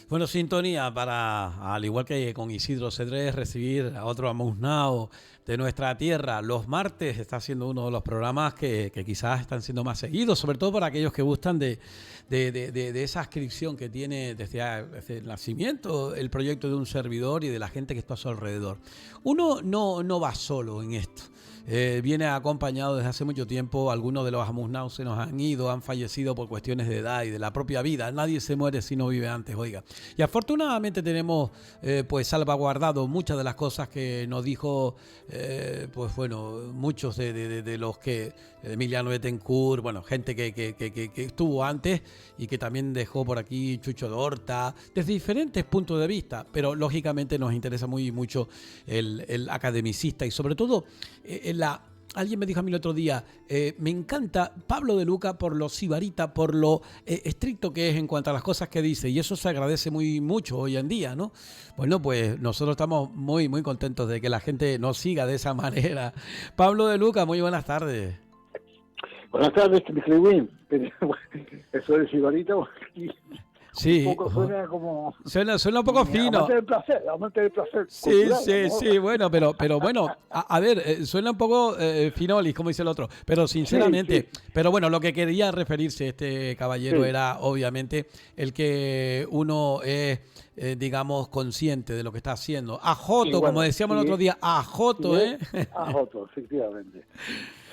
Bueno, sintonía para, al igual que con Isidro Cedrés, recibir a otro amuznao de nuestra tierra. Los martes está siendo uno de los programas que quizás están siendo más seguidos, sobre todo para aquellos que gustan de esa inscripción que tiene desde el nacimiento el proyecto de un servidor y de la gente que está a su alrededor. Uno no va solo en esto. Viene acompañado desde hace mucho tiempo. Algunos de los amuznaos se nos han ido, han fallecido por cuestiones de edad y de la propia vida. Nadie se muere si no vive antes, oiga. Y afortunadamente tenemos pues salvaguardado muchas de las cosas que nos dijo pues bueno, muchos de los que Emiliano Bettencourt, bueno, gente que estuvo antes y que también dejó por aquí Chucho de Horta, desde diferentes puntos de vista, pero lógicamente nos interesa mucho el academicista y sobre todo alguien me dijo a mí el otro día, me encanta Pablo de Luca por lo sibarita, por lo estricto que es en cuanto a las cosas que dice, y eso se agradece mucho hoy en día, ¿no? Bueno, pues nosotros estamos muy contentos de que la gente nos siga de esa manera. Pablo de Luca, muy buenas tardes. Buenas tardes, Mr. Win. Eso de sibarita, sí, un poco suena como... Suena un poco fino. Amante del placer Sí, cultural, sí, ¿no? sí, bueno, pero bueno, a ver, suena un poco finolis, como dice el otro, pero sinceramente, Sí. pero bueno, lo que quería referirse este caballero Sí. era obviamente el que uno es, digamos, consciente de lo que está haciendo. Y Ajoto, como bueno, decíamos el otro día, ajoto, ¿eh? a Joto, efectivamente.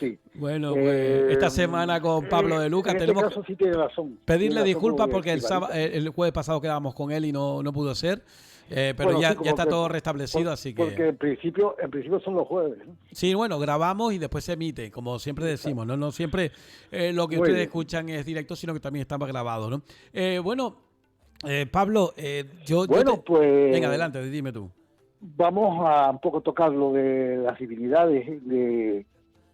Sí. Bueno, pues esta semana con Pablo de Luca En este tenemos que caso sí tiene razón. pedirle disculpas porque el sibarita. el jueves pasado quedábamos con él y no pudo ser. Pero Bueno, ya sí, está todo restablecido, así que... porque en principio son los jueves, ¿no? Sí, bueno, grabamos y después se emite, como siempre decimos, ¿no? No siempre lo que Muy ustedes bien. escuchan es directo, sino que también estaba grabado, ¿no? Bueno, Pablo, yo Bueno, te... Venga, pues adelante, dime tú. vamos a un poco tocar lo de las divinidades,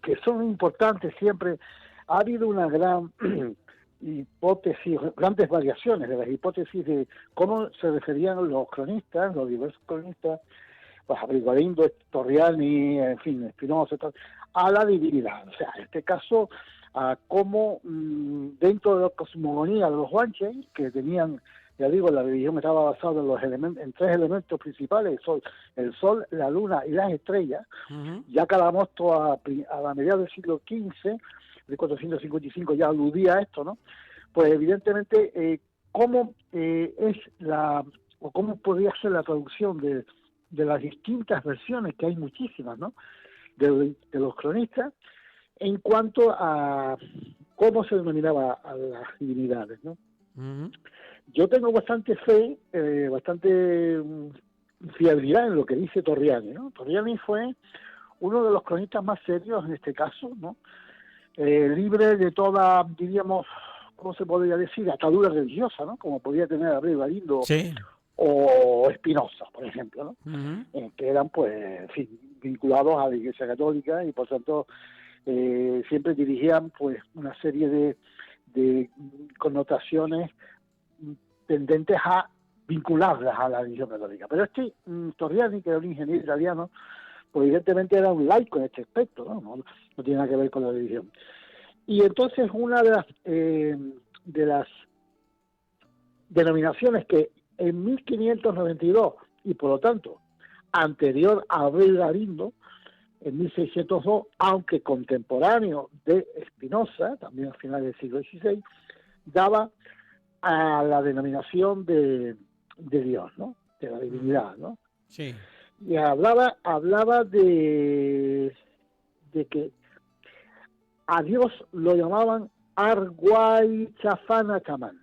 que son importantes siempre. Ha habido una gran hipótesis, grandes variaciones de las hipótesis de cómo se referían los cronistas, los diversos cronistas, pues Abrigorindo, Torriani, en fin, Spinoza, a la divinidad. O sea, en este caso, a cómo dentro de la cosmogonía de los guanches, que tenían, ya digo, la religión estaba basada en los elementos, en tres elementos principales: el sol, la luna y las estrellas. Uh-huh. Ya Calamosto a la mediados del siglo XV, de 455, ya aludía a esto, ¿no? Pues evidentemente, cómo es o cómo podría ser la traducción de las distintas versiones, que hay muchísimas, ¿no?, de los cronistas, en cuanto a cómo se denominaba a las divinidades, ¿no? Uh-huh. Yo tengo bastante fe, bastante fiabilidad en lo que dice Torriani, ¿no? Torriani fue uno de los cronistas más serios en este caso, ¿no? Libre de toda, diríamos, ¿cómo se podría decir?, atadura religiosa, ¿no?, como podía tener Abreu Galindo Sí. o Spinoza, por ejemplo, ¿no? Uh-huh. Que eran, pues, en fin, vinculados a la Iglesia Católica y, por tanto, siempre dirigían, pues, una serie de connotaciones tendentes a vincularlas a la religión católica. Pero Torriani, que era un ingeniero italiano, pues evidentemente era un laico en este aspecto, ¿no? No tiene nada que ver con la religión. Y entonces una de las denominaciones que en 1592, y por lo tanto anterior a Abreu Galindo, en 1602, aunque contemporáneo de Spinoza, también a finales del siglo XVI, daba a la denominación de Dios, ¿no?, de la divinidad, ¿no? Sí. Y hablaba de que a Dios lo llamaban Arguay Chafana Chamán.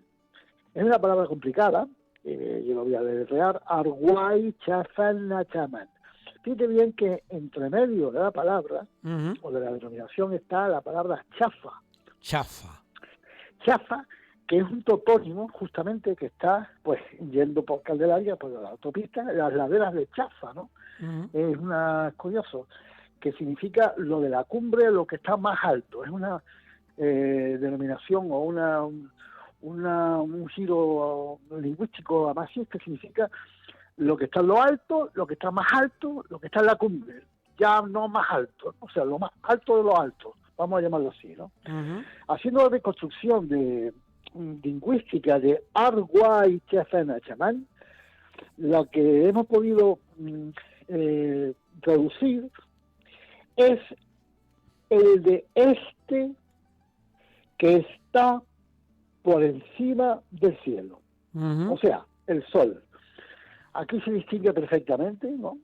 Es una palabra complicada, yo lo voy a deletrear: Arguay Chafana Chamán. Fíjate bien que entre medio de la palabra, Uh-huh. o de la denominación, está la palabra chafa. Chafa. Chafa, que es un topónimo justamente que está, pues, yendo por Candelaria, por la autopista, las laderas de Chafa, ¿no? Uh-huh. Es curioso, que significa lo de la cumbre, lo que está más alto. Es una denominación o un giro lingüístico más, que significa lo que está en lo alto, lo que está más alto, lo que está en la cumbre, ya no más alto, o sea, lo más alto de lo alto, vamos a llamarlo así, ¿no? Uh-huh. Haciendo la reconstrucción lingüística de Arguay Chafana Chamán, lo que hemos podido traducir es el de este que está por encima del cielo, o sea, el sol. Aquí se distingue perfectamente, ¿no?,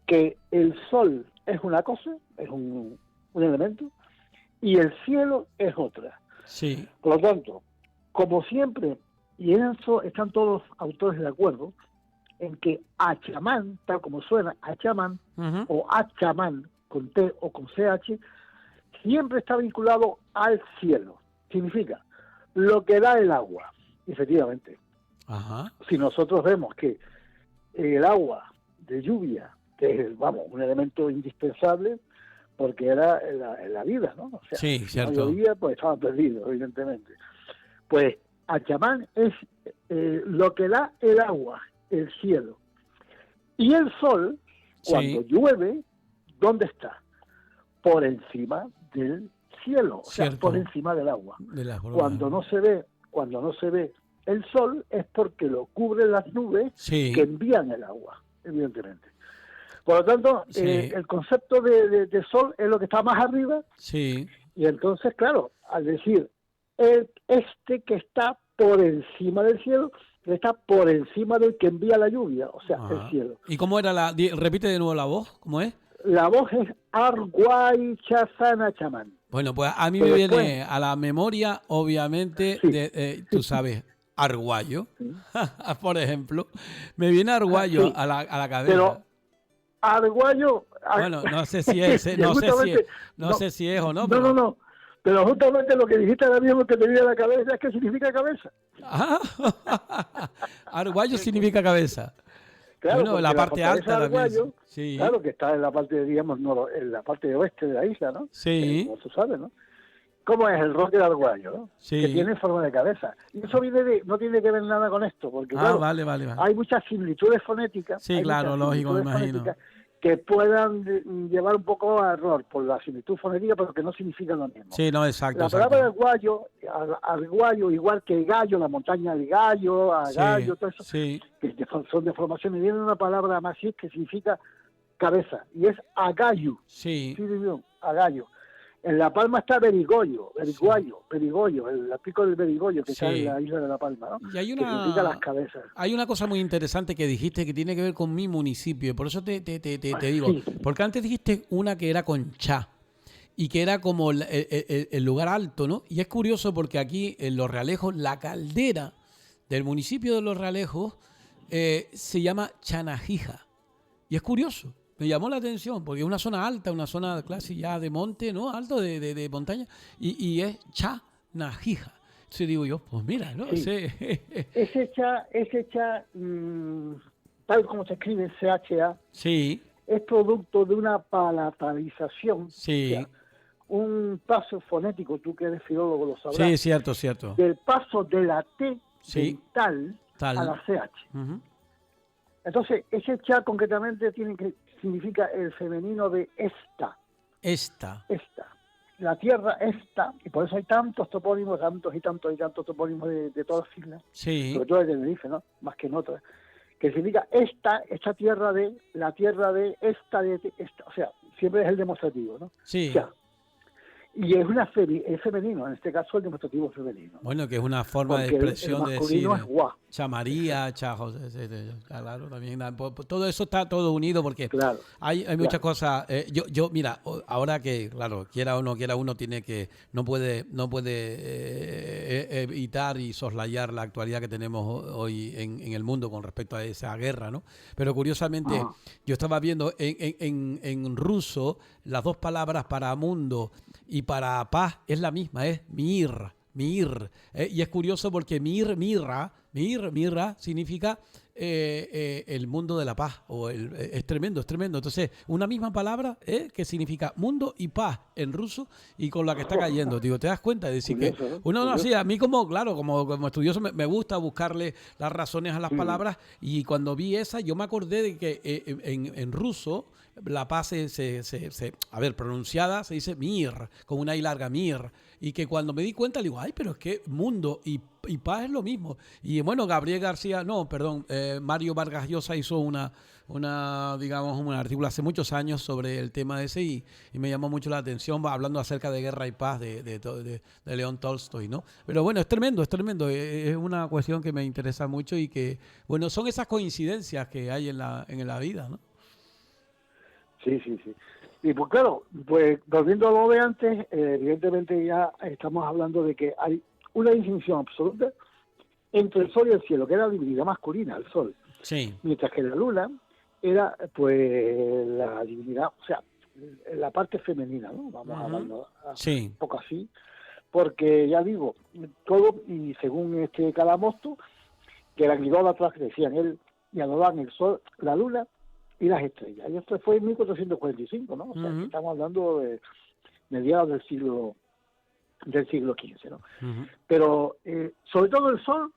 que el sol es una cosa, es un elemento, y el cielo es otra. Sí. Por lo tanto, como siempre, y en eso están todos los autores de acuerdo, en que Achamán, tal como suena, Achamán, o Achamán, con T o con CH, siempre está vinculado al cielo. Significa lo que da el agua, efectivamente. Ajá. Si nosotros vemos que el agua de lluvia, que es, vamos, un elemento indispensable, porque era la vida, ¿no? O sea, sí, si cierto. no llovía, pues estaba perdido, evidentemente. Pues Achamán es lo que da el agua, el cielo. Y el sol, cuando llueve, ¿dónde está? Por encima del cielo, o sea, por encima del agua. Cuando no se ve el sol es porque lo cubren las nubes que envían el agua, evidentemente. Por lo tanto, el concepto de sol es lo que está más arriba. Sí. Y entonces, claro, al decir este que está por encima del cielo, está por encima del que envía la lluvia, o sea, el cielo. ¿Y cómo era repite de nuevo la voz? ¿Cómo es? La voz es Arguay Chazana Chamán. Bueno, pues a mí me viene a la memoria, obviamente, tú sabes, Arguayo, por ejemplo. Me viene Arguayo a la cabeza. Pero Arguayo... Bueno, no sé si es, no sé si es o no. Pero... No. Pero justamente lo que dijiste ahora mismo que te viene a la cabeza es que significa cabeza. Arguayo significa cabeza. Claro, bueno, la parte alta Arguayo, también. Sí. Claro, que está en la parte, digamos, en la parte oeste de la isla, ¿no? Sí. Como tú sabes, ¿no? ¿Cómo es el roque de Arguayo, ¿no? Sí. Que tiene forma de cabeza. Y eso no tiene que ver nada con esto, porque claro, vale. hay muchas similitudes fonéticas. Sí, claro, lógico, me imagino. Que puedan llevar un poco a error por la similitud fonética, pero que no significan lo mismo. Sí, no, exacto. La palabra arguayo, igual que gallo, la montaña del gallo, gallo, todo eso, que son deformaciones, viene una palabra más que significa cabeza, y es agallo. Sí, agallo. En La Palma está Berigollo, el pico del Berigollo que está en la isla de La Palma, ¿no? Y hay que significa las cabezas. Hay una cosa muy interesante que dijiste que tiene que ver con mi municipio, por eso te digo, porque antes dijiste una que era con Cha y que era como el lugar alto, ¿no? Y es curioso porque aquí en Los Realejos, la caldera del municipio de Los Realejos se llama Chanajija. Y es curioso. Me llamó la atención porque es una zona alta, una zona casi ya de monte, ¿no? Alto de montaña, y es Chanajija. Entonces digo yo, pues mira, ¿no? Sí. Ese cha, tal como se escribe CHA, es producto de una palatalización. Sí. O sea, un paso fonético, tú que eres filólogo lo sabrás. Sí, cierto. Del paso de la T tal a la CH. Entonces, ese cha concretamente significa el femenino de esta. Esta. La tierra esta, y por eso hay tantos topónimos, tantos topónimos de todas las islas, sobre todo de Tenerife, ¿no? Más que en otras, que significa esta tierra de, la tierra de, esta, o sea, siempre es el demostrativo, ¿no? Sí. O sea, y es femenino, en este caso el demostrativo femenino. Bueno, que es una forma de expresión de decir es guá. Cha María, Cha José, claro, también todo eso está todo unido porque hay muchas cosas. Yo mira, ahora que claro, quiera o no quiera uno no puede evitar y soslayar la actualidad que tenemos hoy en el mundo con respecto a esa guerra, ¿no? Pero curiosamente yo estaba viendo en ruso las dos palabras para mundo y para paz es la misma, es mir. Y es curioso porque mirra significa el mundo de la paz. Es tremendo. Entonces, una misma palabra que significa mundo y paz en ruso y con la que está cayendo. Digo, ¿te das cuenta? Es decir, curioso, que uno no, sí, a mí como estudioso me gusta buscarle las razones a las palabras y cuando vi esa yo me acordé de que en ruso la paz pronunciada se dice mir, con una I larga, mir. y que cuando me di cuenta digo, ay, pero es que mundo y paz es lo mismo. Y bueno, Gabriel García, no, perdón, Mario Vargas Llosa hizo digamos, un artículo hace muchos años sobre el tema ese y me llamó mucho la atención, va hablando acerca de guerra y paz de León Tolstoy, ¿no? Pero bueno, es tremendo, es una cuestión que me interesa mucho y que, bueno, son esas coincidencias que hay en la vida, ¿no? Sí, sí, sí. Y pues claro, pues volviendo a lo de antes, evidentemente ya estamos hablando de que hay una distinción absoluta entre el sol y el cielo, que era la divinidad masculina, el sol, Sí. mientras que la luna era pues la divinidad, o sea, la parte femenina, ¿no? Vamos a llamarlo Sí. un poco así, porque ya digo, todo, y según este Calamosto, que eran idólatras que decían él, y adoraban el sol, la luna y las estrellas. Y esto fue en 1445, ¿no? O sea, que estamos hablando de mediados del siglo XV, ¿no? Pero sobre todo el sol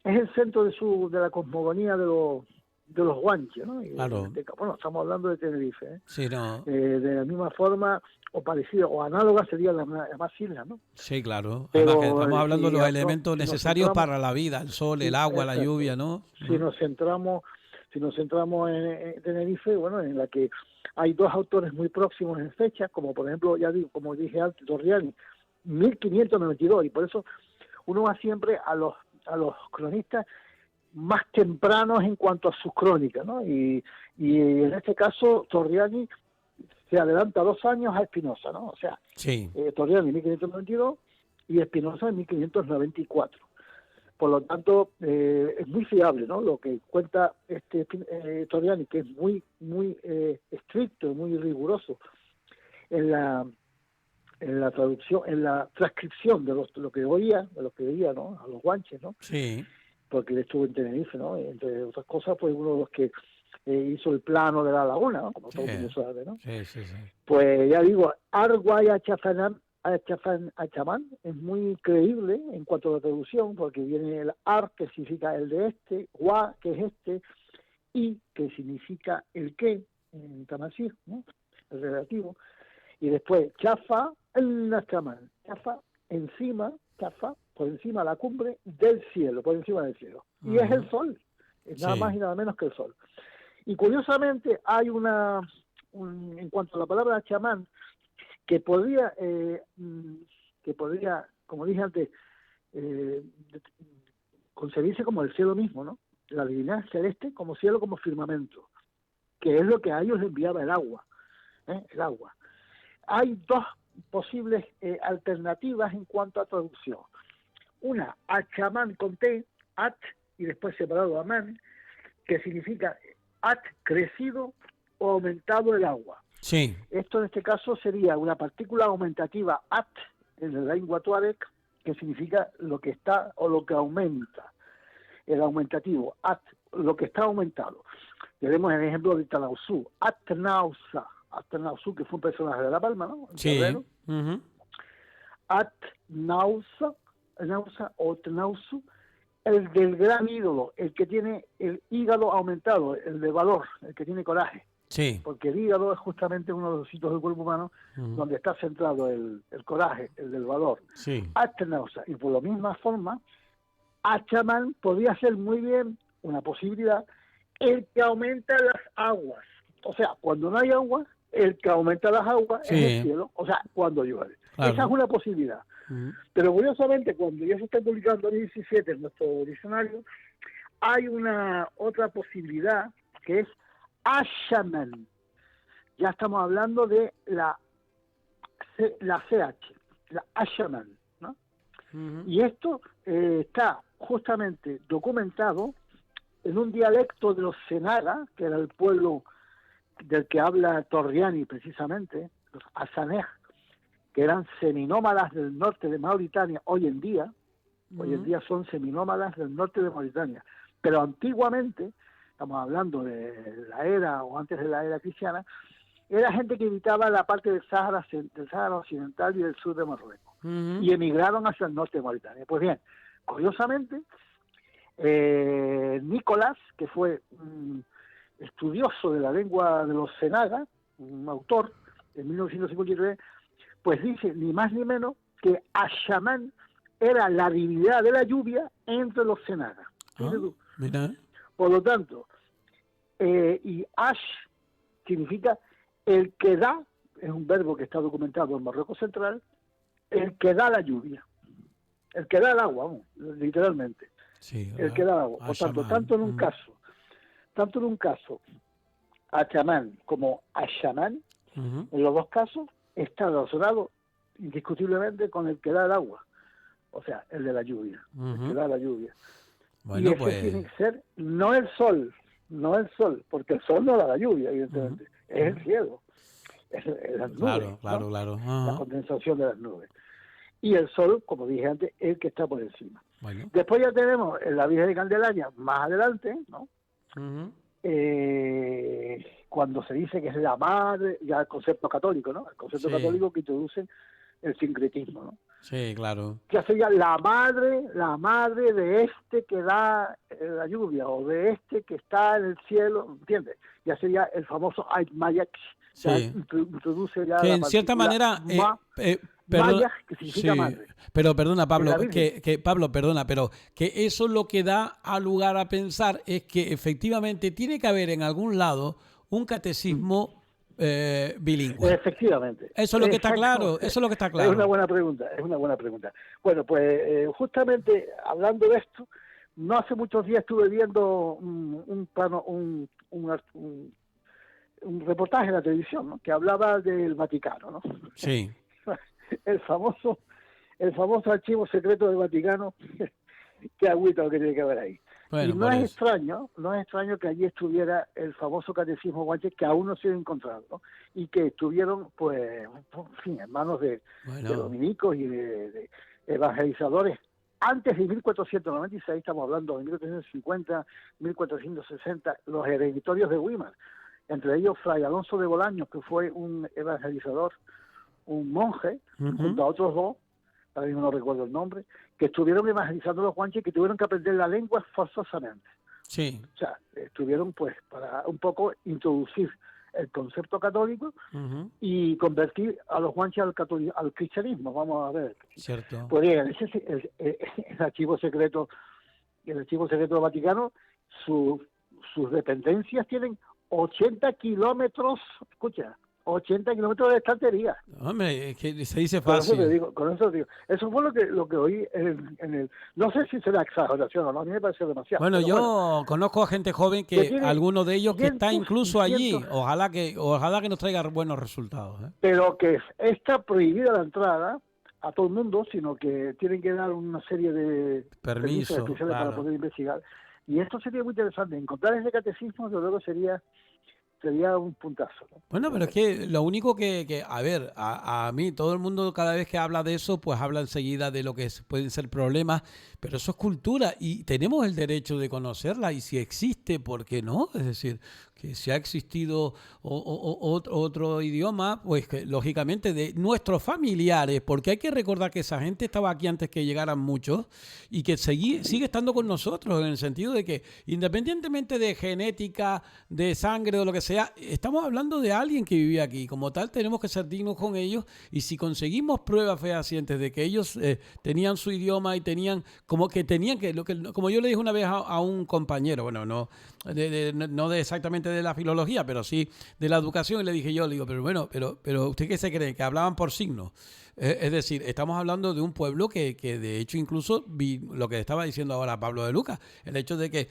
es el centro de la cosmogonía de los guanches, ¿no? Claro. Bueno, estamos hablando de Tenerife, ¿eh? Sí, no. De la misma forma, o parecida, o análoga sería la más isla, ¿no? Sí, claro. Además que Pero estamos hablando de los elementos si nos necesarios centramos, para la vida, el sol, el sí, agua, la exacto. lluvia, ¿no? Si nos centramos en Tenerife, bueno, en la que hay dos autores muy próximos en fecha, como por ejemplo, ya digo, como dije antes, Torriani, 1592, y por eso uno va siempre a los cronistas más tempranos en cuanto a sus crónicas, ¿no? Y en este caso Torriani se adelanta 2 años a Espinosa, ¿no? O sea, Sí. Torriani en 1592 y Espinosa en 1594. Por lo tanto, es muy fiable, ¿no? Lo que cuenta Torriani, que es muy estricto, muy riguroso en la traducción, en la transcripción de lo que oía, ¿no? A los guanches, ¿no? Sí. Porque él estuvo en Tenerife, ¿no? Y entre otras cosas, pues uno de los que hizo el plano de la laguna, ¿no? Como todo el mundo sabe, ¿no? Sí, sí, sí. Pues ya digo, Arguay Achamán es muy creíble en cuanto a la traducción, porque viene el Ar, que significa el de este, Gua, que es este, y que significa el que, en Tamasí, ¿no? El relativo. Y después Chafa, el Achamán, Chafa, Chafa, por encima de la cumbre del cielo, por encima del cielo. Y es el sol, es nada más y nada menos que el sol. Y curiosamente hay en cuanto a la palabra chamán, que podría, como dije antes, concebirse como el cielo mismo, ¿no? La divinidad celeste como cielo, como firmamento, que es lo que a ellos les enviaba el agua, el agua. Hay dos posibles alternativas en cuanto a traducción. Una, achamán con T, at, y después separado amán, que significa at, crecido o aumentado el agua. Sí. Esto en este caso sería una partícula aumentativa at, en la lengua tuareg, que significa lo que está o lo que aumenta. El aumentativo, at, lo que está aumentado. Tenemos el ejemplo de Tanausú, Atnausa, que fue un personaje de La Palma, ¿no? Sí. Atnausa o Tnausu, el del gran ídolo, el que tiene el hígado aumentado, el de valor, el que tiene coraje. Sí. Porque el hígado es justamente uno de los sitios del cuerpo humano donde está centrado el coraje, el del valor. Sí. Atnausa. Y por la misma forma, Achamán podría ser muy bien una posibilidad, el que aumenta las aguas. O sea, cuando no hay agua, el que aumenta las aguas es el cielo, o sea, cuando llueve. Claro. Esa es una posibilidad. Pero curiosamente, cuando ya se está publicando en 17 en nuestro diccionario, hay una otra posibilidad que es Ashaman. Ya estamos hablando de la CH, la Ashaman, ¿no? Y esto está justamente documentado en un dialecto de los Senaga, que era el pueblo del que habla Torriani precisamente, los Asanej, que eran seminómadas del norte de Mauritania hoy en día son seminómadas del norte de Mauritania, pero antiguamente, estamos hablando de la era o antes de la era cristiana, era gente que habitaba la parte del Sáhara occidental y del sur de Marruecos, y emigraron hacia el norte de Mauritania. Pues bien, curiosamente, Nicolás, que fue un estudioso de la lengua de los Senaga, un autor, en 1953, pues dice, ni más ni menos, que Ashaman era la divinidad de la lluvia entre los Senagas. Mira. Por lo tanto, y Ash significa el que da, es un verbo que está documentado en Marruecos Central, el que da la lluvia, el que da el agua, vamos, literalmente, Sí, el que da el agua. Por tanto, tanto en un caso, Achamán como Ashaman, en los dos casos, está relacionado indiscutiblemente con el que da el agua, o sea, el de la lluvia, el que da la lluvia. Bueno, y ese pues tiene que ser no el sol, porque el sol no da la lluvia, evidentemente, es el cielo, es las nubes, claro. La condensación de las nubes. Y el sol, como dije antes, es el que está por encima. Bueno. Después ya tenemos la Virgen de Candelaria más adelante, ¿no? Cuando se dice que es la madre, ya el concepto católico, ¿no? El concepto católico que introduce el sincretismo, ¿no? Sí, claro. Ya sería la madre de este que da la lluvia, o de este que está en el cielo, ¿entiendes? Ya sería el famoso Ait Mayak, introduce ya que la en cierta manera Mayak, que significa madre. Pero perdona, Pablo, pero que eso lo que da a lugar a pensar es que efectivamente tiene que haber en algún lado un catecismo bilingüe. Efectivamente. Eso es lo que está claro, Es una buena pregunta. Bueno, pues justamente hablando de esto, no hace muchos días estuve viendo un reportaje en la televisión, ¿no? Que hablaba del Vaticano, ¿no? Sí. el famoso archivo secreto del Vaticano. Qué agüita lo que tiene que haber ahí. Bueno, y no es extraño que allí estuviera el famoso catecismo guanche, que aún no se ha encontrado, ¿no? Y que estuvieron, pues, en fin, en manos de dominicos y de evangelizadores antes de 1496, estamos hablando de 1450, 1460, los eremitorios de Weimar, entre ellos Fray Alonso de Bolaños, que fue un evangelizador, un monje, junto a otros dos, ahora mismo no recuerdo el nombre, que estuvieron evangelizando a los guanches, que tuvieron que aprender la lengua forzosamente. Sí. O sea, estuvieron pues para un poco introducir el concepto católico y convertir a los guanches al cristianismo, vamos a ver. Cierto. Pues bien, ese es el archivo secreto del Vaticano, sus dependencias tienen 80 kilómetros, escucha, 80 kilómetros de estantería. Hombre, es que se dice fácil. Con eso te digo. Eso fue lo que oí en el... No sé si será exageración o no, a mí me parece demasiado. Bueno, yo conozco a gente joven que algunos de ellos que está incluso allí. Ojalá que nos traiga buenos resultados. Pero que está prohibida la entrada a todo el mundo, sino que tienen que dar una serie de permisos especiales para poder investigar. Y esto sería muy interesante. Encontrar ese catecismo, desde luego, sería un puntazo, ¿no? Bueno, pero es que lo único que a ver, a mí todo el mundo cada vez que habla de eso, pues habla enseguida de lo que pueden ser problemas, pero eso es cultura y tenemos el derecho de conocerla y si existe, ¿por qué no? Es decir, que si ha existido otro idioma, pues que, lógicamente de nuestros familiares, porque hay que recordar que esa gente estaba aquí antes que llegaran muchos y que sigue estando con nosotros en el sentido de que independientemente de genética, de sangre o lo que sea, estamos hablando de alguien que vivía aquí. Como tal, tenemos que ser dignos con ellos y si conseguimos pruebas fehacientes de que ellos tenían su idioma y tenían como yo le dije una vez a un compañero, bueno, no de exactamente de la filología, pero sí de la educación, y le digo, pero ¿usted qué se cree? ¿Que hablaban por signos? Es decir, estamos hablando de un pueblo que de hecho incluso lo que estaba diciendo ahora Pablo de Lucas, el hecho de que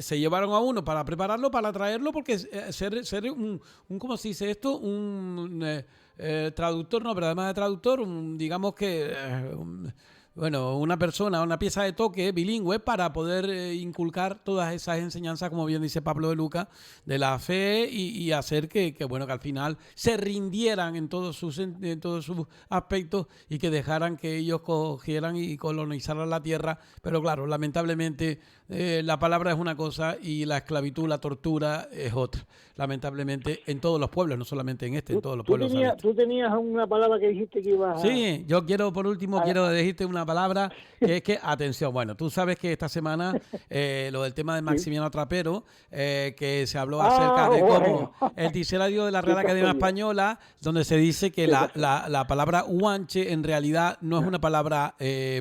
se llevaron a uno para prepararlo, para traerlo, porque ser un ¿cómo se dice esto? Un traductor, no, pero además de traductor, digamos que... bueno, una pieza de toque bilingüe para poder inculcar todas esas enseñanzas, como bien dice Pablo de Lucas, de la fe y hacer que al final se rindieran en todos sus aspectos y que dejaran que ellos cogieran y colonizaran la tierra. Pero claro, lamentablemente la palabra es una cosa y la esclavitud, la tortura es otra. Lamentablemente en todos los pueblos, no solamente en en todos los pueblos. Tú tenías una palabra que dijiste que ibas a... Sí, yo quiero por último, quiero decirte una palabra que es que, atención, bueno, tú sabes que esta semana lo del tema de Sí. Maximiano Trapero, que se habló acerca de Bueno. cómo el diccionario de la Qué Real Academia casualidad. Española, donde se dice que Qué casualidad. la palabra guanche en realidad no es una palabra,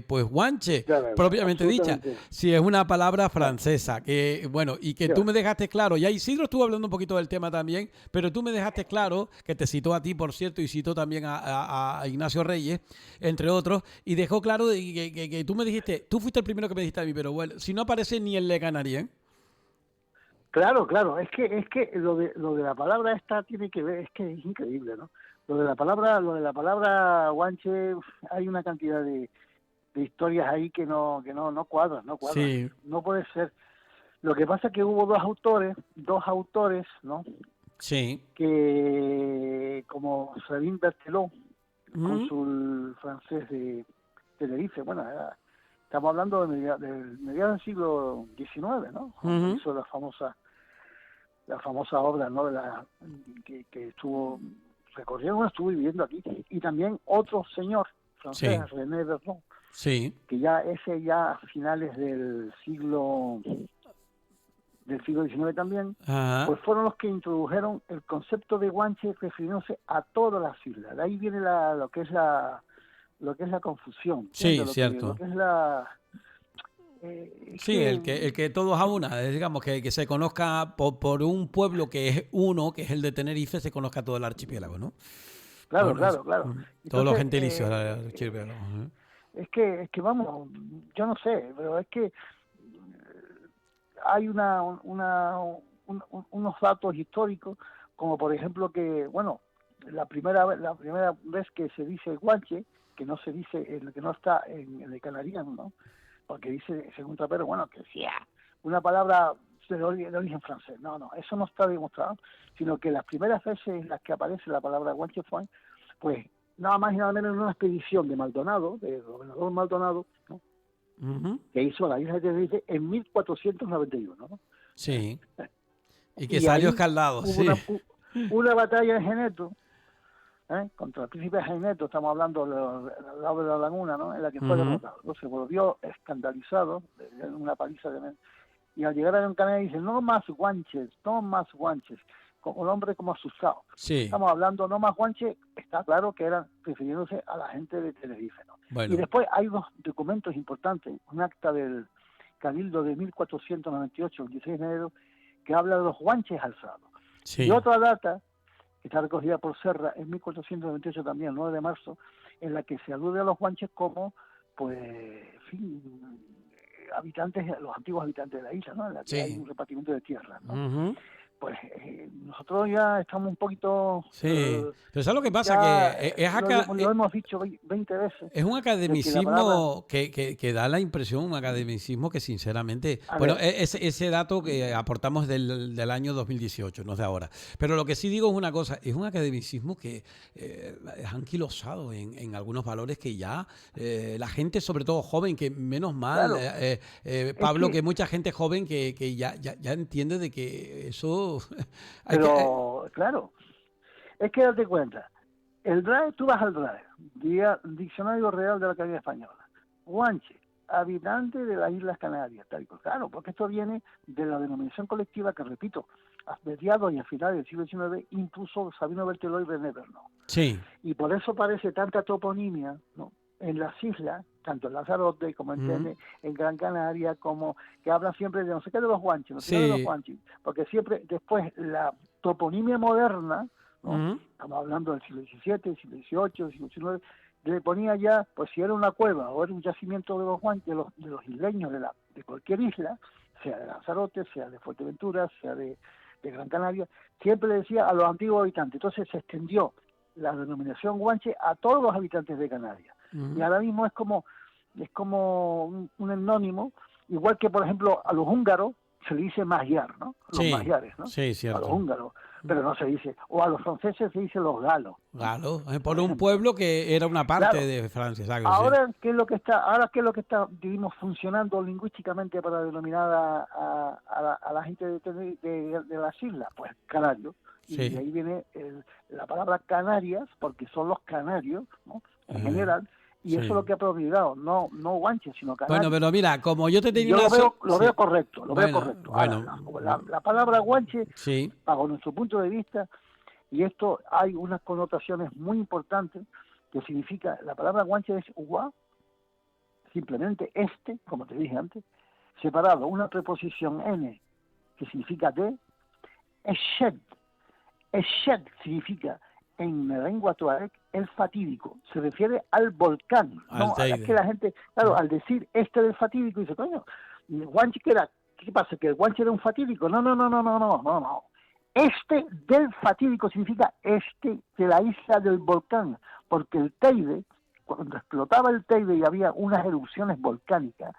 pues guanche, Ya, verdad, propiamente dicha, absolutamente. si es una palabra Ya, francesa, que bueno, y que tú ya. me dejaste claro, ya Isidro estuvo hablando un poquito del tema también, pero tú me dejaste claro, que te citó a ti, por cierto, y citó también a Ignacio Reyes, entre otros, y dejó claro que tú me dijiste, tú fuiste el primero que me dijiste a mí, pero bueno, si no aparece ni el Le Canaria, ¿eh? Claro, claro, es que lo de la palabra esta tiene que ver, es que es increíble, ¿no? Lo de la palabra guanche, hay una cantidad de historias ahí que no cuadran, no cuadran. Sí, No puede ser. Lo que pasa es que hubo dos autores, ¿no? sí. Que como Sabine Berthelot, Ujú, cónsul francés de Tenerife, bueno, estamos hablando del mediados del siglo XIX, ¿no? Cuando ujú, hizo la famosa obra, ¿no? Que estuvo recorriendo, estuvo viviendo aquí. Y también otro señor francés, sí, René Berton, sí. que ya a finales del siglo XIX también, Ajá. pues fueron los que introdujeron el concepto de guanche refiriéndose a todas las islas. De ahí viene lo que es la confusión, Sí, ¿entiendes? Lo cierto. que es la... es Sí, que, el que todos a una, digamos, que se conozca por un pueblo que es uno, que es el de Tenerife, se conozca todo el archipiélago, ¿no? claro, Bueno, claro, claro. todos los Entonces, gentilicios del archipiélago. Ajá. es que vamos, yo no sé, pero es que hay unos datos históricos, como por ejemplo que, bueno, la primera vez que se dice guanche, que no se dice, que no está en el canariano, ¿no? Porque dice, según Trapero, bueno, que sea una palabra de origen francés. No, no, eso no está demostrado, sino que las primeras veces en las que aparece la palabra guanche fue, pues, nada más y nada menos en una expedición de Maldonado, del gobernador Maldonado, ¿no? Ujú. Que hizo a la isla de Tenerife en 1491, ¿no? Sí. Y que Y salió ahí escaldado, hubo sí. una batalla en Geneto, contra el príncipe Geneto, estamos hablando al lado de la laguna, ¿no? En la que fue Ujú. derrotado. Se volvió escandalizado, en una paliza y al llegar a Gran Canaria dice, no más guanches, no más guanches, como el hombre como asustado. Sí. Estamos hablando, no más guanches, está claro que eran refiriéndose a la gente de Tenerife, ¿no? Y Bueno. después hay dos documentos importantes, un acta del Cabildo de 1498, el 16 de enero, que habla de los guanches alzados. Y Sí. otra data, que está recogida por Serra, en 1498 también, el 9 de marzo, en la que se alude a los guanches como, pues, en fin, habitantes, los antiguos habitantes de la isla, ¿no? En la que hay Sí. un repartimiento de tierras, ¿no? Ujú. Pues nosotros ya estamos un poquito, Sí. Pero ¿sabes lo que pasa? Que ya es acá. lo hemos dicho 20 veces, Es un de que la palabra, academicismo que da la impresión, un academicismo que sinceramente, a bueno, ver, ese dato que aportamos del año 2018, no es de ahora. Pero lo que sí digo es una cosa, es un academicismo que es anquilosado en algunos valores que ya la gente, sobre todo joven, que menos mal, claro, es Pablo, que que, mucha gente joven que ya entiende de que eso hay que... pero claro, es que date cuenta, el DRAE, tú vas al DRAE, Diccionario Real de la Academia Española. Guanche, habitante de las Islas Canarias, tal y cual. Claro, porque esto viene de la denominación colectiva que, repito, a mediados y a finales del siglo XIX impuso Sabino Berthelot y René Bernold. Sí. Y por eso parece tanta toponimia, ¿no? En las islas, tanto en Lanzarote como Ujú. en Gran Canaria, como que hablan siempre de no sé qué de los guanches, no sé qué de los Sí. guanches, porque siempre después la toponimia moderna, ¿no? Ujú. Estamos hablando del siglo XVII, siglo XVIII, siglo XIX, le ponía ya, pues si era una cueva o era un yacimiento de los guanches, de los isleños de cualquier isla, sea de Lanzarote, sea de Fuerteventura, sea de Gran Canaria, siempre le decía a los antiguos habitantes. Entonces se extendió la denominación guanche a todos los habitantes de Canarias. Y Ujú. ahora mismo es como un anónimo, igual que, por ejemplo, a los húngaros se le dice magiar, ¿no? Los Sí. magiares, ¿no? Sí, A los cierto. húngaros, pero no se dice, o a los franceses se dice los galos, ¿no? Claro, por Por un ejemplo, ¿no? pueblo que era una parte Claro, de Francia, ¿sabes? Sí. ahora qué es lo que está, digamos, funcionando lingüísticamente para denominar a la gente de las islas, pues canarios, y de Sí. ahí viene la palabra Canarias, porque son los canarios, ¿no? En Ajá. general, Y eso es lo que ha predominado, no guanche, sino canario. Bueno, pero mira, como yo te tenía lo veo correcto, lo veo correcto. Bueno, Ahora, la palabra guanche, sí, bajo nuestro punto de vista, y esto hay unas connotaciones muy importantes, que significa, la palabra guanche es gua, simplemente como te dije antes, separado, una preposición n, que significa de, eshed. Eshed significa, en la lengua tuareg, el fatídico, se refiere al volcán. Es que la gente, claro, al decir del fatídico, dice, coño, guanche que era, ¿qué pasa? ¿Que el guanche era un fatídico? No. Del fatídico significa de la isla del volcán, porque el Teide, cuando explotaba el Teide y había unas erupciones volcánicas,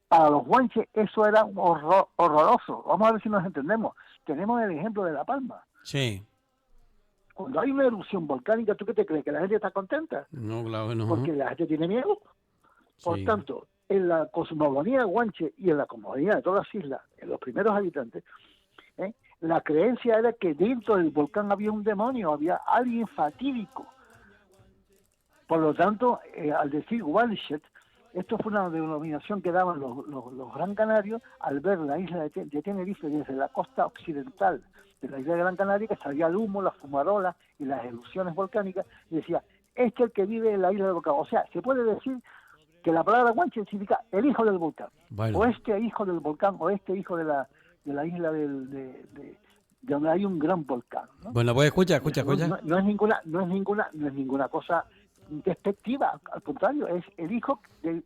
para los guanches eso era horroroso. Vamos a ver si nos entendemos. Tenemos el ejemplo de La Palma. Sí. Cuando hay una erupción volcánica, ¿tú qué te crees? ¿Que la gente está contenta? No, claro que no. Porque la gente tiene miedo. Por tanto, en la cosmogonía guanche y en la cosmogonía de todas las islas, en los primeros habitantes, la creencia era que dentro del volcán había un demonio, había alguien fatídico. Por lo tanto, al decir Walchet, esto fue una denominación que daban los Gran Canarios al ver la isla de Tenerife desde la costa occidental de la isla de Gran Canaria, que salía el humo, las fumarolas y las erupciones volcánicas, y decía, es el que vive en la isla del volcán. O sea, se puede decir que la palabra guanche significa el hijo del volcán, bueno. O este hijo del volcán, o este hijo de la isla de donde hay un gran volcán, ¿no? Bueno, pues escucha. No es ninguna cosa despectiva, al contrario, es el hijo el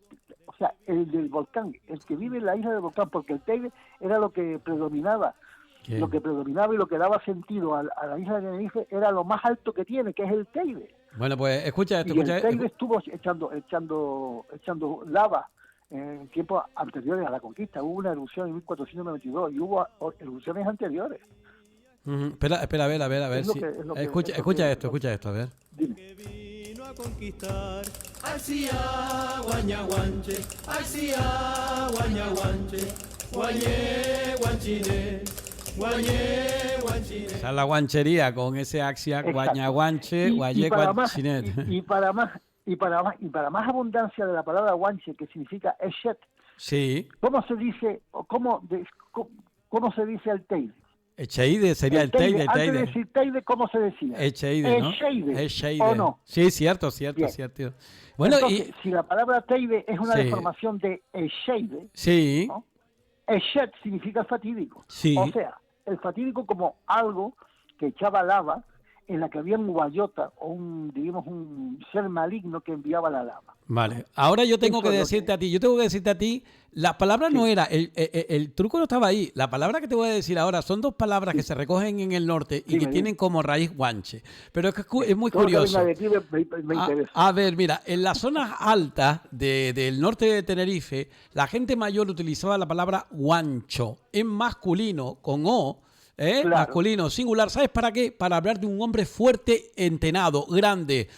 del volcán, el que vive en la isla del volcán, porque el Teide era lo que predominaba. ¿Qué? Lo que predominaba y lo que daba sentido a la isla de Tenerife era lo más alto que tiene, que es el Teide. Bueno, pues escucha esto. Y el Teide estuvo echando lava en tiempos anteriores a la conquista. Hubo una erupción en 1492 y hubo erupciones anteriores. Espera, a ver. Escucha esto, a ver. Dime. Vino a conquistar. Alcía, guañaguanche, alcía, guañaguanche, guañé, guanchine, guañé, guanchine. Esa es la guanchería con ese axia, guañaguanche, guayé, guanchinet. Y para más abundancia de la palabra guanche, que significa eshet. Sí. ¿Cómo se dice el Teide? Echeide sería el Teide. Antes de decir Teide, ¿cómo se decía? Echeide, ¿no? Echeide, ¿o no? Sí, cierto. Bueno, entonces, si la palabra Teide es una deformación de Echeide, sí. ¿no? Eshet significa fatídico. Sí. O sea, el fatídico como algo que echaba lava, en la que había un guayota o un ser maligno que enviaba la lava. Vale, ahora yo tengo que decirte a ti, la palabra no era, el truco no estaba ahí, la palabra que te voy a decir ahora son dos palabras que se recogen en el norte y que tienen como raíz guanche, pero es muy curioso. Me interesa. A ver, mira, en las zonas altas del norte de Tenerife, la gente mayor utilizaba la palabra guancho, en masculino, con O, claro. Masculino, singular. ¿Sabes para qué? Para hablar de un hombre fuerte, entenado, grande.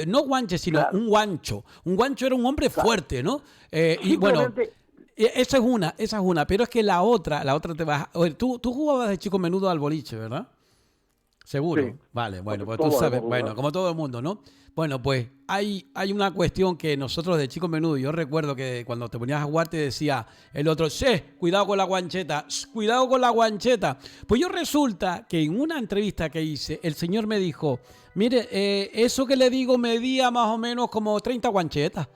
No guanche, sino un guancho. Un guancho era un hombre fuerte, ¿no? Y bueno, esa es una. Pero es que la otra te vas... Oye, tú jugabas de chico menudo al boliche, ¿verdad? ¿Seguro? Sí. Vale, bueno, pues tú sabes. Bueno, como todo el mundo, ¿no? Bueno, pues hay una cuestión que nosotros de chicos menudo, yo recuerdo que cuando te ponías a jugar te decía el otro, cuidado con la guancheta, cuidado con la guancheta. Pues yo resulta que en una entrevista que hice, el señor me dijo, mire, eso que le digo medía más o menos como 30 guanchetas.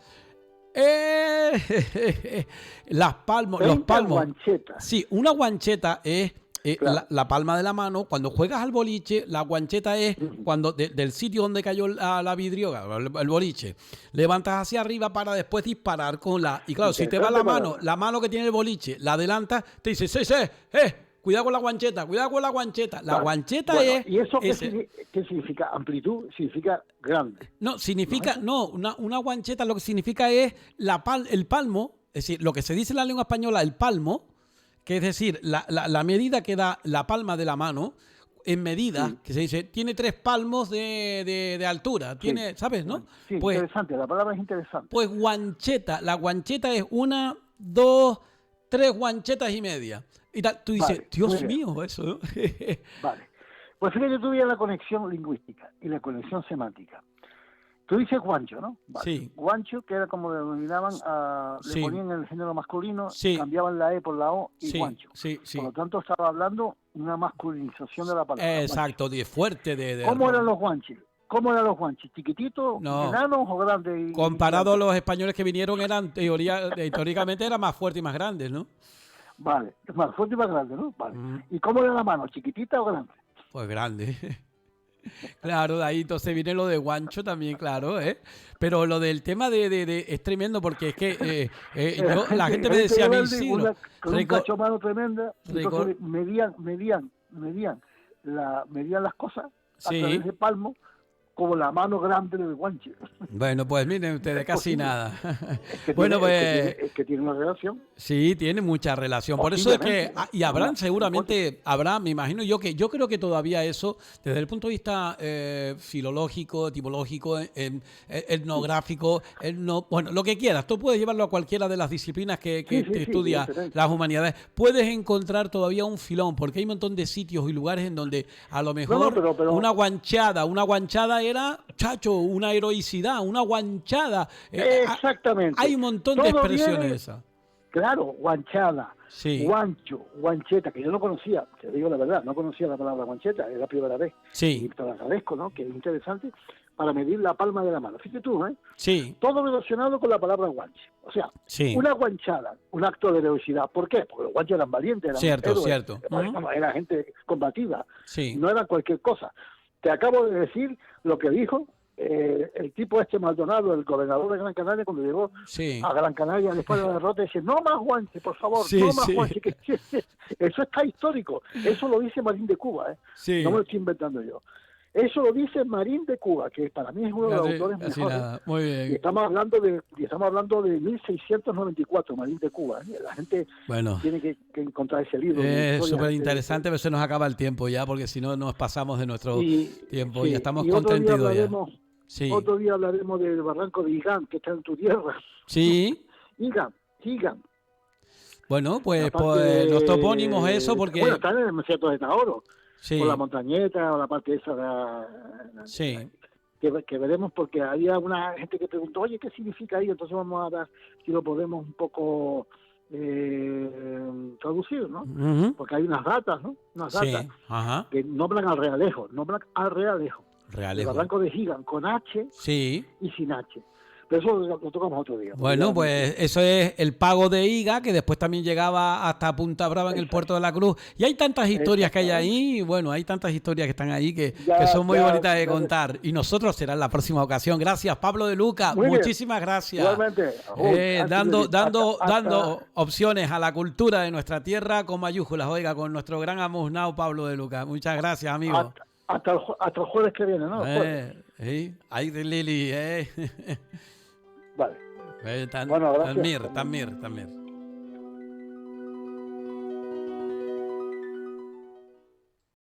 Los palmos. Guanchetas. Sí, una guancheta es... Claro. la palma de la mano, cuando juegas al boliche, la guancheta es cuando del sitio donde cayó la vidriera, el boliche, levantas hacia arriba para después disparar con la... Y claro, si te va la mano que tiene el boliche, la adelantas, te dice, cuidado con la guancheta, cuidado con la guancheta. La guancheta es... ¿Y eso qué significa? ¿Amplitud? ¿Significa grande? No, significa... No, una guancheta lo que significa es el palmo, es decir, lo que se dice en la lengua española, el palmo, que es decir, la medida que da la palma de la mano, en medida, que se dice, tiene 3 palmos de altura, tiene, ¿sabes, no? Sí, pues, interesante, la palabra es interesante. Pues guancheta, la guancheta es 1, 2, 3 guanchetas y media. Y tú dices, vale, Dios mío, eso, ¿no? Vale, pues fíjate tú bien la conexión lingüística y la conexión semántica. Tú dices guancho, ¿no? Vale. Sí. Guancho, que era como le denominaban, Sí. le ponían el género masculino, Sí. cambiaban la E por la O y Sí, guancho. sí, sí. Por lo tanto, estaba hablando una masculinización de la palabra. Exacto, de fuerte, de ¿Cómo eran los guanches? ¿Cómo eran los guanches? ¿Chiquititos, No. enanos o grandes? Comparado a los españoles que vinieron, eran teóricamente eran más fuertes y más grandes, ¿no? Vale, más fuerte y más grande, ¿no? Vale. Mm. ¿Y cómo era la mano? ¿Chiquitita o grande? Pues grande. Claro, de ahí entonces viene lo de guancho también, claro, ¿eh? Pero lo del tema es tremendo porque es que la gente me decía a mí, grande, Isidro, con un cacho mano tremenda, Reco- entonces medían las cosas a Sí. través de palmo como la mano grande del guanche. Bueno, pues miren ustedes, Es casi posible. nada. Es que Bueno, tiene, pues es que tiene una relación. sí, tiene mucha relación. Por eso es que, Posiblemente, ¿no? y habrán Una- seguramente, habrá, me imagino yo creo que todavía eso, desde el punto de vista filológico, etimológico, etnográfico, bueno, lo que quieras, tú puedes llevarlo a cualquiera de las disciplinas que Sí, te sí, estudia evidentemente. las humanidades, puedes encontrar todavía un filón, porque hay un montón de sitios y lugares en donde a lo mejor pero- una guanchada era, chacho, una heroicidad, una guanchada. Exactamente. Hay un montón de Todo expresiones viene- esas. Claro, guanchada, Sí. guancho, guancheta, que yo no conocía, te digo la verdad, no conocía la palabra guancheta, es la primera vez. Sí. Y te lo agradezco, ¿no? Que es interesante para medir la palma de la mano. Fíjate tú, ¿eh? Sí, Todo relacionado con la palabra guanche. O sea, sí. una guanchada, un acto de heroicidad. ¿Por qué? Porque los guanches eran valientes, eran Cierto, héroes, cierto. era gente combativa, Sí, no era cualquier cosa. Te acabo de decir lo que dijo el tipo Maldonado, el gobernador de Gran Canaria, cuando llegó sí. a Gran Canaria después de la derrota, dice, no más guanches, por favor, Sí, no más sí. guanches. Eso está histórico, eso lo dice Marín de Cuba, ¿eh? Sí. No me lo estoy inventando yo. Eso lo dice Marín de Cuba, que para mí es uno de los autores Casi mejores. nada. Muy Y bien. estamos hablando de 1694, Marín de Cuba, ¿eh? La gente Bueno, tiene que encontrar ese libro. de es historias súper de- interesante, pero se nos acaba el tiempo ya, porque si no nos pasamos de nuestro y- tiempo. sí, Ya estamos y con otro día 32 ya. hablaremos- Sí. Otro día hablaremos del barranco de Higán, que está en tu tierra. Sí. Higán. Bueno, pues, La parte pues los de- topónimos eso, porque... Bueno, están en el desierto de Taoro, Sí, por la montañeta, o la parte esa sí. que veremos, porque había una gente que preguntó, oye, ¿qué significa ahí? Entonces vamos a ver si lo podemos un poco traducir, ¿no? Ujú. Porque hay unas datas, ¿no? Unas datas Sí, ajá. que nombran al Realejo. El Realejo. barranco de Higán, con H Sí. y sin H. Pero eso lo tocamos otro día. Bueno, pues eso es el pago de Iga, que después también llegaba hasta Punta Brava en el puerto de la Cruz. Y hay tantas historias que hay ahí, bueno, hay tantas historias que están ahí que son muy bonitas de contar. Y nosotros será en la próxima ocasión. Gracias, Pablo de Luca. Muy bien. Muchísimas gracias. Igualmente. Dando opciones a la cultura de nuestra tierra con mayúsculas. Oiga, con nuestro gran amuznao Pablo de Luca. Muchas gracias, amigo. Hasta el jueves que viene, ¿no? Ahí de Lili, Vale. Tan Bueno, gracias. mir.